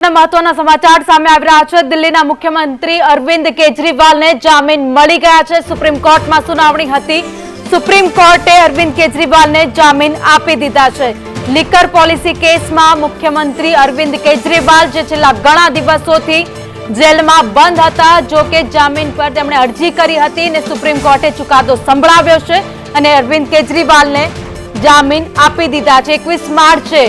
महत्वना समाचार सामे આવી રહ્યા છે। દિલ્હીના મુખ્યમંત્રી અરવિંદ કેજરીવાલને જામીન મળી ગયા છે। સુપ્રીમ કોર્ટમાં સુનાવણી હતી। સુપ્રીમ કોર્ટે અરવિંદ કેજરીવાલને જામીન આપી દીધા છે। લિકર પોલિસી કેસમાં મુખ્યમંત્રી અરવિંદ કેજરીવાલ જે છેલ્લા ઘણા દિવસોથી જેલમાં બંધ હતા, જો કે જામીન પર તેમણે અરજી કરી હતી અને સુપ્રીમ કોર્ટે ચુકાદો સંભળાવ્યો છે અને અરવિંદ કેજરીવાલને જામીન આપી દીધા છે। 21 માર્ચે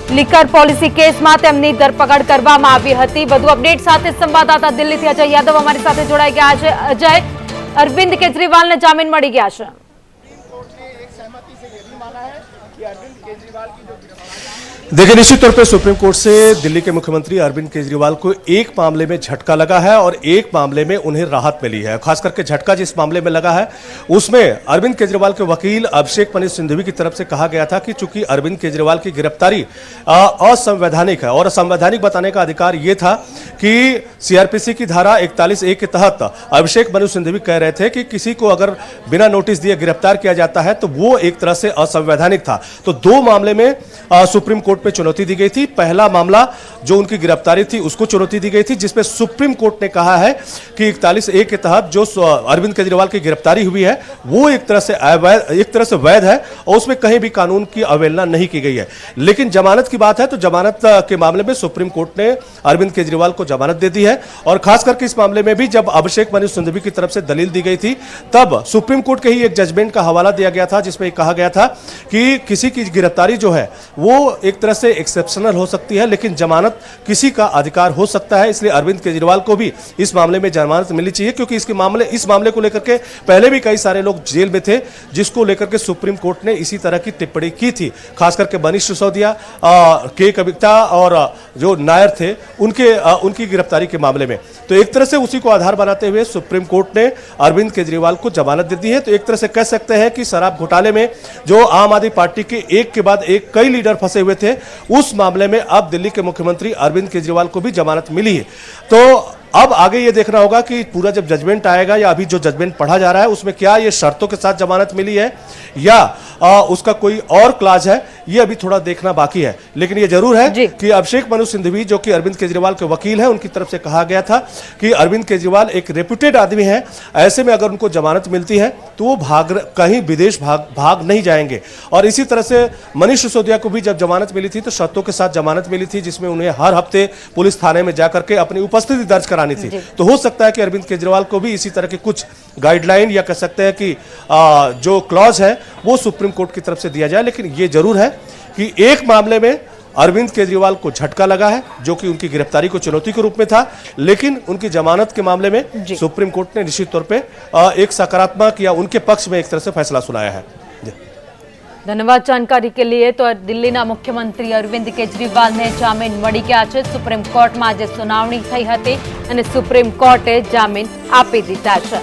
लिकर पॉलिसी केस में तेमनी धरपकड़ करवामां आवी हती। वधु अपडेट साथे संवाददाता दिल्ली थी अजय यादव अमारी साथे जोड़ाई गया है। अजय, अरविंद केजरीवाल ने जामीन मळी गया है। देखिए, निश्चित तौर पे सुप्रीम कोर्ट से दिल्ली के मुख्यमंत्री अरविंद केजरीवाल को एक मामले में झटका लगा है और एक मामले में उन्हें राहत मिली है। खास करके झटका जिस मामले में लगा है उसमें अरविंद केजरीवाल के वकील अभिषेक मनु सिंघवी की तरफ से कहा गया था कि चूंकि अरविंद केजरीवाल की गिरफ्तारी असंवैधानिक है और असंवैधानिक बताने का अधिकार यह था कि सीआरपीसी की धारा 41A के तहत अभिषेक मनु सिंघवी कह रहे थे कि किसी को अगर बिना नोटिस दिए गिरफ्तार किया जाता है तो वो एक तरह से असंवैधानिक था। तो दो मामले में सुप्रीम कोर्ट पे चुनौती दी गई थी। पहला मामला जो उनकी गिरफ्तारी थी उसको चुनौती दी गई थी, जिसमें सुप्रीम कोर्ट ने कहा है कि 41A के तहत जो अरविंद केजरीवाल की गिरफ्तारी हुई है वो एक तरह से वैध है और उसमें कहीं भी कानून की अवहेलना नहीं की गई है। लेकिन जमानत की बात है तो जमानत के मामले में सुप्रीम कोर्ट ने अरविंद केजरीवाल को जमानत दे दी है और खास करके इस मामले में भी जब अभिषेक मनु सिंघवी की तरफ से दलील दी गई थी तब सुप्रीम कोर्ट के ही एक जजमेंट का हवाला दिया गया था, जिसमें कहा गया था कि किसी की गिरफ्तारी जो है वो एक तरह से एक्सेप्शनल हो सकती है लेकिन जमानत किसी का अधिकार हो सकता है। इसलिए अरविंद केजरीवाल को भी इस मामले में जमानत मिलनी चाहिए, क्योंकि इस मामले को लेकर के पहले भी कई सारे लोग जेल में थे, जिसको लेकर के सुप्रीम कोर्ट ने इसी तरह की टिप्पणी की थी। खास करके मनीष सिसोदिया, के कविता और जो नायर थे उनकी गिरफ्तारी के मामले में। तो एक तरह से उसी को आधार बनाते हुए सुप्रीम कोर्ट ने अरविंद केजरीवाल को जमानत दे दी है। तो एक तरह से कह सकते हैं कि शराब घोटाले में जो आम आदमी पार्टी के एक के बाद एक कई लीडर फंसे हुए थे, उस मामले में अब दिल्ली के मुख्यमंत्री अरविंद केजरीवाल को भी जमानत मिली है। तो अब आगे ये देखना होगा कि पूरा जब जजमेंट आएगा या अभी जो जजमेंट पढ़ा जा रहा है उसमें क्या ये शर्तों के साथ जमानत मिली है या उसका कोई और क्लाज है, ये अभी थोड़ा देखना बाकी है। लेकिन ये जरूर है कि अभिषेक मनु सिंघवी जो कि अरविंद केजरीवाल के वकील हैं, उनकी तरफ से कहा गया था कि अरविंद केजरीवाल एक रेप्यूटेड आदमी है, ऐसे में अगर उनको जमानत मिलती है तो वो कहीं विदेश भाग नहीं जाएंगे। और इसी तरह से मनीष सिसोदिया को भी जब जमानत मिली थी तो शर्तों के साथ जमानत मिली थी, जिसमें उन्हें हर हफ्ते पुलिस थाने में जाकर के अपनी उपस्थिति दर्ज करानी थी। तो हो सकता है कि अरविंद केजरीवाल को भी इसी तरह के कुछ गाइडलाइन या कह सकते हैं कि जो क्लॉज है वो सुप्रीम कोर्ट की तरफ से दिया जाए। लेकिन ये जरूर है कि एक मामले में अरविंद केजरीवाल को झटका लगा है, जो कि उनकी गिरफ्तारी को चुनौती के रूप में था, लेकिन उनकी जमानत के मामले में सुप्रीम कोर्ट ने निश्चित तौर पे एक सकारात्मक या उनके पक्ष में एक तरह से फैसला सुनाया है। धन्यवाद जानकारी के लिए। तो दिल्ली मुख्यमंत्री अरविंद केजरीवाल ने जामीन मળી ગયા છે। सुप्रीम कोर्ट में आज सुनावणी थई हती અને सुप्रीम कोर्टे जामीन आपी दीधा है।